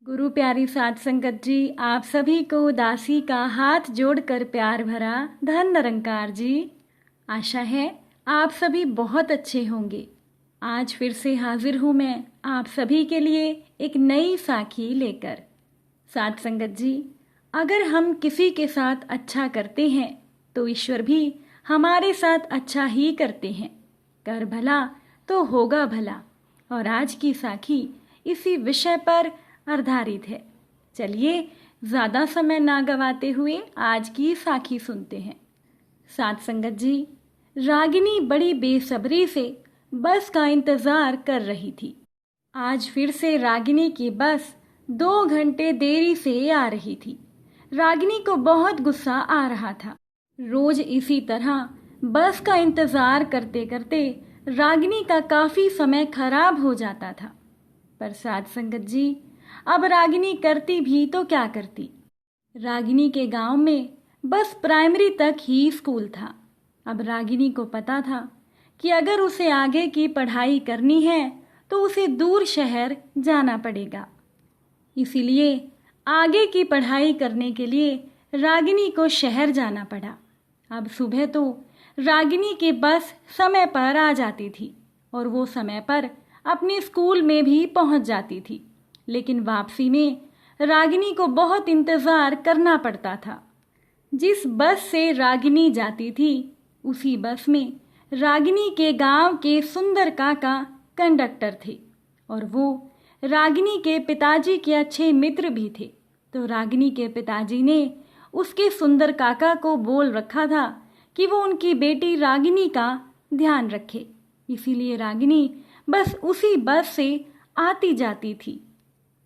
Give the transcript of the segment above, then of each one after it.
गुरु प्यारी साध संगत जी, आप सभी को दासी का हाथ जोड़कर प्यार भरा धन निरंकार जी। आशा है आप सभी बहुत अच्छे होंगे। आज फिर से हाजिर हूँ मैं आप सभी के लिए एक नई साखी लेकर। साध संगत जी, अगर हम किसी के साथ अच्छा करते हैं तो ईश्वर भी हमारे साथ अच्छा ही करते हैं। कर भला तो होगा भला। और आज की साखी इसी विषय पर आधारित है। चलिए ज़्यादा समय ना गवाते हुए आज की साखी सुनते हैं। साध संगत जी, रागिनी बड़ी बेसब्री से बस का इंतज़ार कर रही थी। आज फिर से रागिनी की बस 2 घंटे देरी से आ रही थी। रागिनी को बहुत गुस्सा आ रहा था। रोज इसी तरह बस का इंतज़ार करते करते रागिनी का काफ़ी समय खराब हो जाता था। पर साध संगत जी, अब रागिनी करती भी तो क्या करती। रागिनी के गांव में बस प्राइमरी तक ही स्कूल था। अब रागिनी को पता था कि अगर उसे आगे की पढ़ाई करनी है तो उसे दूर शहर जाना पड़ेगा। इसीलिए आगे की पढ़ाई करने के लिए रागिनी को शहर जाना पड़ा। अब सुबह तो रागिनी की बस समय पर आ जाती थी और वो समय पर अपने स्कूल में भी पहुंच जाती थी। लेकिन वापसी में रागिनी को बहुत इंतज़ार करना पड़ता था। जिस बस से रागिनी जाती थी उसी बस में रागिनी के गांव के सुंदर काका कंडक्टर थे और वो रागिनी के पिताजी के अच्छे मित्र भी थे। तो रागिनी के पिताजी ने उसके सुंदर काका को बोल रखा था कि वो उनकी बेटी रागिनी का ध्यान रखे। इसीलिए रागिनी बस उसी बस से आती जाती थी।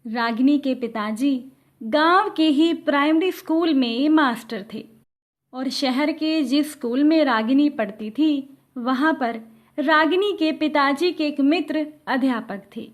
रागिनी के पिताजी गांव के ही प्राइमरी स्कूल में मास्टर थे और शहर के जिस स्कूल में रागिनी पढ़ती थी वहां पर रागिनी के पिताजी के एक मित्र अध्यापक थे।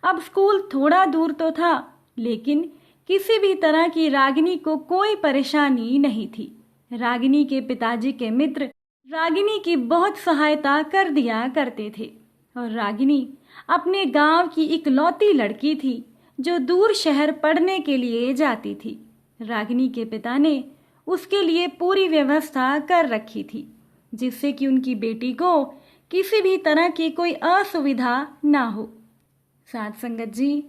अब स्कूल थोड़ा दूर तो था, लेकिन किसी भी तरह की रागिनी को कोई परेशानी नहीं थी। रागिनी के पिताजी के मित्र रागिनी की बहुत सहायता कर दिया करते थे और रागिनी अपने गांव की इकलौती लड़की थी जो दूर शहर पढ़ने के लिए जाती थी। रागिनी के पिता ने उसके लिए पूरी व्यवस्था कर रखी थी जिससे कि उनकी बेटी को किसी भी तरह की कोई असुविधा ना हो। साध संगत जी,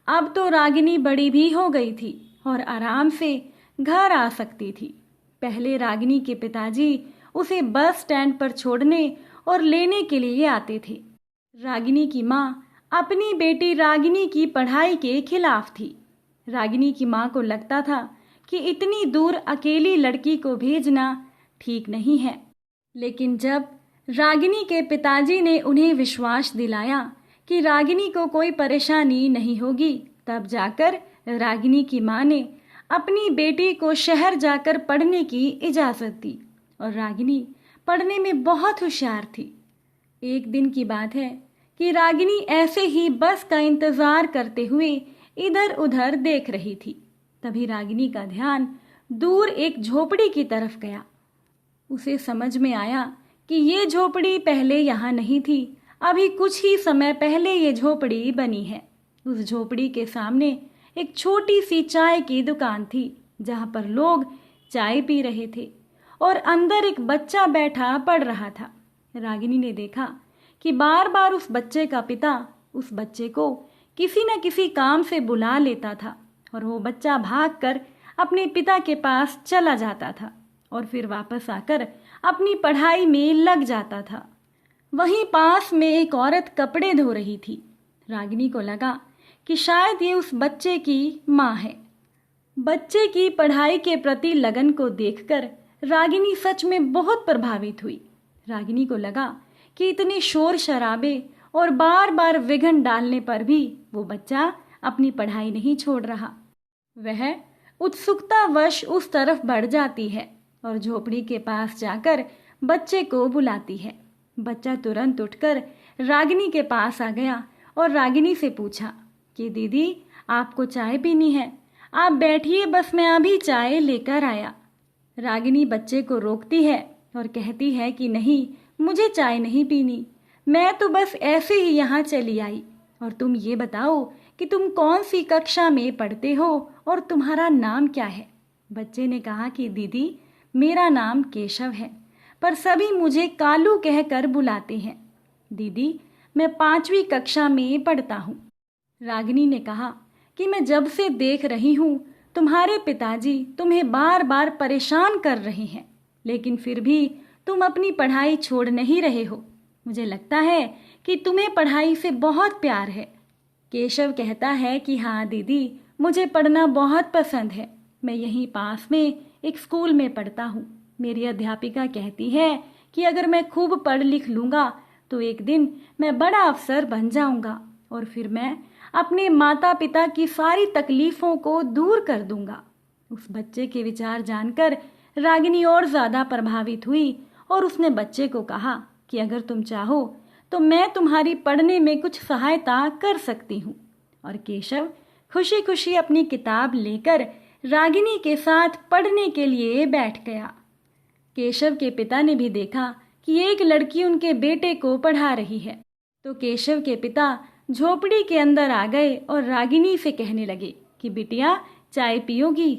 अब तो रागिनी बड़ी भी हो गई थी और आराम से घर आ सकती थी। पहले रागिनी के पिताजी उसे बस स्टैंड पर छोड़ने और लेने के लिए आते थे। रागिनी की माँ अपनी बेटी रागिनी की पढ़ाई के खिलाफ थी। रागिनी की माँ को लगता था कि इतनी दूर अकेली लड़की को भेजना ठीक नहीं है। लेकिन जब रागिनी के पिताजी ने उन्हें विश्वास दिलाया कि रागिनी को कोई परेशानी नहीं होगी, तब जाकर रागिनी की माँ ने अपनी बेटी को शहर जाकर पढ़ने की इजाज़त दी और रागिनी पढ़ने में बहुत होशियार थी। एक दिन की बात है कि रागिनी ऐसे ही बस का इंतज़ार करते हुए इधर उधर देख रही थी। तभी रागिनी का ध्यान दूर एक झोपड़ी की तरफ गया। उसे समझ में आया कि ये झोपड़ी पहले यहाँ नहीं थी, अभी कुछ ही समय पहले ये झोपड़ी बनी है। उस झोपड़ी के सामने एक छोटी सी चाय की दुकान थी जहाँ पर लोग चाय पी रहे थे और अंदर एक बच्चा बैठा पढ़ रहा था। रागिनी ने देखा कि बार बार उस बच्चे का पिता उस बच्चे को किसी न किसी काम से बुला लेता था और वो बच्चा भागकर अपने पिता के पास चला जाता था और फिर वापस आकर अपनी पढ़ाई में लग जाता था। वहीं पास में एक औरत कपड़े धो रही थी। रागिनी को लगा कि शायद ये उस बच्चे की माँ है। बच्चे की पढ़ाई के प्रति लगन को देखकर रागिनी सच में बहुत प्रभावित हुई। रागिनी को लगा कि इतने शोर शराबे और बार बार विघ्न डालने पर भी वो बच्चा अपनी पढ़ाई नहीं छोड़ रहा। वह उत्सुकतावश उस तरफ बढ़ जाती है और झोपड़ी के पास जाकर बच्चे को बुलाती है। बच्चा तुरंत उठकर रागिनी के पास आ गया और रागिनी से पूछा कि दीदी, आपको चाय पीनी है? आप बैठिए, बस मैं अभी चाय लेकर आया। रागिनी बच्चे को रोकती है और कहती है कि नहीं, मुझे चाय नहीं पीनी, मैं तो बस ऐसे ही यहाँ चली आई। और तुम ये बताओ कि तुम कौन सी कक्षा में पढ़ते हो और तुम्हारा नाम क्या है। बच्चे ने कहा कि दीदी, मेरा नाम केशव है, पर सभी मुझे कालू कहकर बुलाते हैं। दीदी, मैं 5वीं कक्षा में पढ़ता हूँ। रागिनी ने कहा कि मैं जब से देख रही हूँ तुम्हारे पिताजी तुम्हें बार बार परेशान कर रहे हैं, लेकिन फिर भी तुम अपनी पढ़ाई छोड़ नहीं रहे हो। मुझे लगता है कि तुम्हें पढ़ाई से बहुत प्यार है। केशव कहता है कि हाँ दीदी, मुझे पढ़ना बहुत पसंद है। मैं यहीं पास में एक स्कूल में पढ़ता हूँ। मेरी अध्यापिका कहती है कि अगर मैं खूब पढ़ लिख लूँगा तो एक दिन मैं बड़ा अफसर बन जाऊँगा और फिर मैं अपने माता पिता की सारी तकलीफ़ों को दूर कर दूँगा। उस बच्चे के विचार जानकर रागिनी और ज़्यादा प्रभावित हुई और उसने बच्चे को कहा कि अगर तुम चाहो तो मैं तुम्हारी पढ़ने में कुछ सहायता कर सकती हूँ। और केशव खुशी खुशी अपनी किताब लेकर रागिनी के साथ पढ़ने के लिए बैठ गया। केशव के पिता ने भी देखा कि एक लड़की उनके बेटे को पढ़ा रही है, तो केशव के पिता झोपड़ी के अंदर आ गए और रागिनी से कहने लगे कि बिटिया, चाय पियोगी।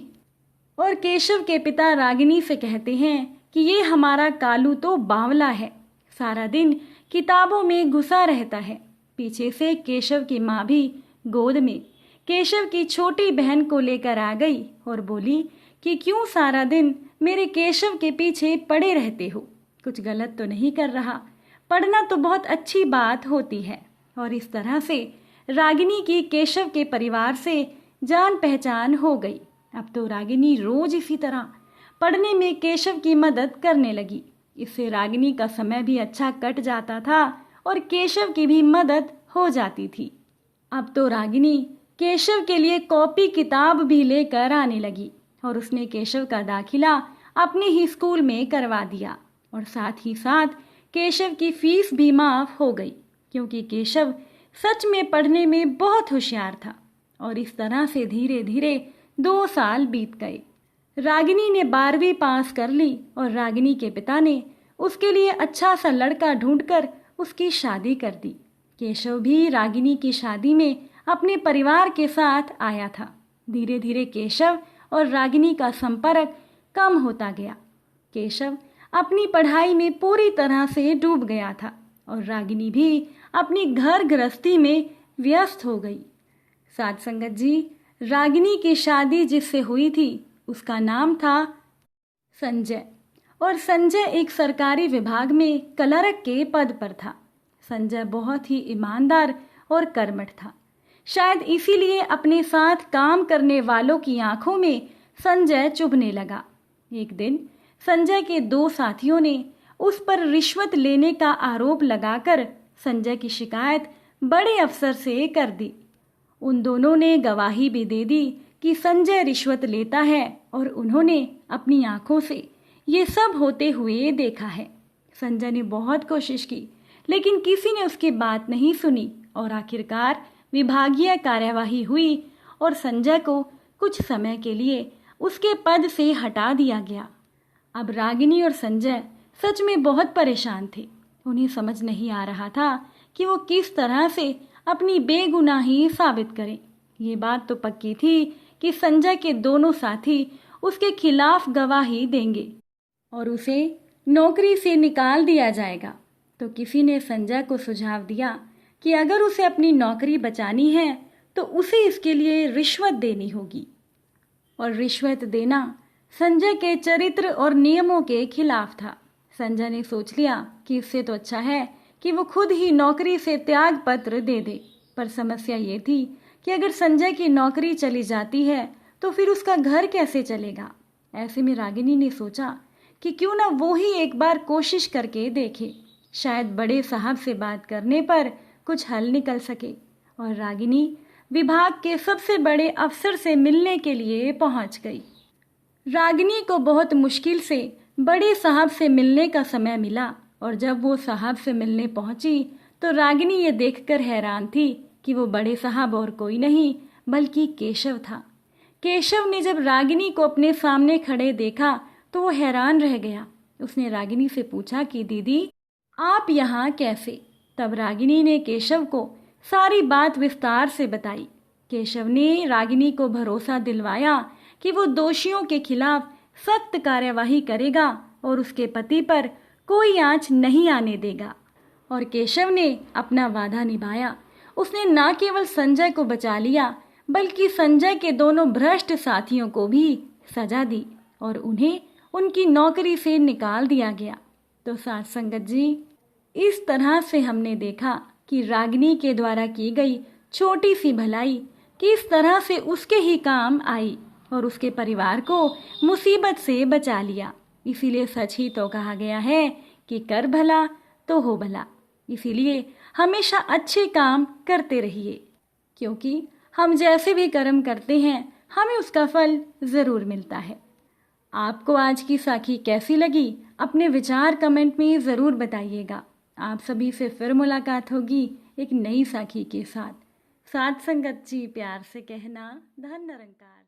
और केशव के पिता रागिनी से कहते हैं कि ये हमारा कालू तो बावला है, सारा दिन किताबों में घुसा रहता है। पीछे से केशव की माँ भी गोद में केशव की छोटी बहन को लेकर आ गई और बोली कि क्यों सारा दिन मेरे केशव के पीछे पड़े रहते हो, कुछ गलत तो नहीं कर रहा, पढ़ना तो बहुत अच्छी बात होती है। और इस तरह से रागिनी की केशव के परिवार से जान पहचान हो गई। अब तो रागिनी रोज इसी तरह पढ़ने में केशव की मदद करने लगी। इससे रागिनी का समय भी अच्छा कट जाता था और केशव की भी मदद हो जाती थी। अब तो रागिनी केशव के लिए कॉपी किताब भी लेकर आने लगी और उसने केशव का दाखिला अपने ही स्कूल में करवा दिया और साथ ही साथ केशव की फीस भी माफ हो गई, क्योंकि केशव सच में पढ़ने में बहुत होशियार था। और इस तरह से धीरे धीरे 2 साल बीत गए। रागिनी ने 12वीं पास कर ली और रागिनी के पिता ने उसके लिए अच्छा सा लड़का ढूंढकर उसकी शादी कर दी। केशव भी रागिनी की शादी में अपने परिवार के साथ आया था। धीरे धीरे केशव और रागिनी का संपर्क कम होता गया। केशव अपनी पढ़ाई में पूरी तरह से डूब गया था और रागिनी भी अपनी घर गृहस्थी में व्यस्त हो गई। साथ संगत जी, रागिनी की शादी जिससे हुई थी उसका नाम था संजय, और संजय एक सरकारी विभाग में क्लर्क के पद पर था। संजय बहुत ही ईमानदार और कर्मठ था। शायद इसीलिए अपने साथ काम करने वालों की आंखों में संजय चुभने लगा। एक दिन संजय के 2 साथियों ने उस पर रिश्वत लेने का आरोप लगाकर संजय की शिकायत बड़े अफसर से कर दी। उन दोनों ने गवाही भी दे दी कि संजय रिश्वत लेता है और उन्होंने अपनी आंखों से ये सब होते हुए देखा है। संजय ने बहुत कोशिश की, लेकिन किसी ने उसकी बात नहीं सुनी और आखिरकार विभागीय कार्यवाही हुई और संजय को कुछ समय के लिए उसके पद से हटा दिया गया। अब रागिनी और संजय सच में बहुत परेशान थे। उन्हें समझ नहीं आ रहा था कि वो किस तरह से अपनी बेगुनाही साबित करें। ये बात तो पक्की थी कि संजय के दोनों साथी उसके खिलाफ गवाही देंगे और उसे नौकरी से निकाल दिया जाएगा। तो किसी ने संजय को सुझाव दिया कि अगर उसे अपनी नौकरी बचानी है तो उसे इसके लिए रिश्वत देनी होगी, और रिश्वत देना संजय के चरित्र और नियमों के खिलाफ था। संजय ने सोच लिया कि इससे तो अच्छा है कि वो खुद ही नौकरी से त्याग पत्र दे दे। पर समस्या ये थी कि अगर संजय की नौकरी चली जाती है तो फिर उसका घर कैसे चलेगा। ऐसे में रागिनी ने सोचा कि क्यों ना वो ही एक बार कोशिश करके देखे, शायद बड़े साहब से बात करने पर कुछ हल निकल सके। और रागिनी विभाग के सबसे बड़े अफसर से मिलने के लिए पहुंच गई। रागिनी को बहुत मुश्किल से बड़े साहब से मिलने का समय मिला, और जब वो साहब से मिलने पहुंची तो रागिनी ये देखकर हैरान थी कि वो बड़े साहब और कोई नहीं बल्कि केशव था। केशव ने जब रागिनी को अपने सामने खड़े देखा तो वो हैरान रह गया। उसने रागिनी से पूछा कि दीदी, आप यहाँ कैसे? तब रागिनी ने केशव को सारी बात विस्तार से बताई। केशव ने रागिनी को भरोसा दिलवाया कि वो दोषियों के खिलाफ सख्त कार्यवाही करेगा और उसके पति पर कोई आंच नहीं आने देगा। और केशव ने अपना वादा निभाया। उसने न केवल संजय को बचा लिया बल्कि संजय के दोनों भ्रष्ट साथियों को भी सजा दी और उन्हें उनकी नौकरी से निकाल दिया गया। तो साथ संगत जी, इस तरह से हमने देखा कि रागिनी के द्वारा की गई छोटी सी भलाई किस तरह से उसके ही काम आई और उसके परिवार को मुसीबत से बचा लिया। इसीलिए सच ही तो कहा गया है कि कर भला तो हो भला। इसीलिए हमेशा अच्छे काम करते रहिए, क्योंकि हम जैसे भी कर्म करते हैं हमें उसका फल ज़रूर मिलता है। आपको आज की साखी कैसी लगी? अपने विचार कमेंट में ज़रूर बताइएगा। आप सभी से फिर मुलाकात होगी एक नई साखी के साथ। साथ संगत जी, प्यार से कहना, धन निरंकार।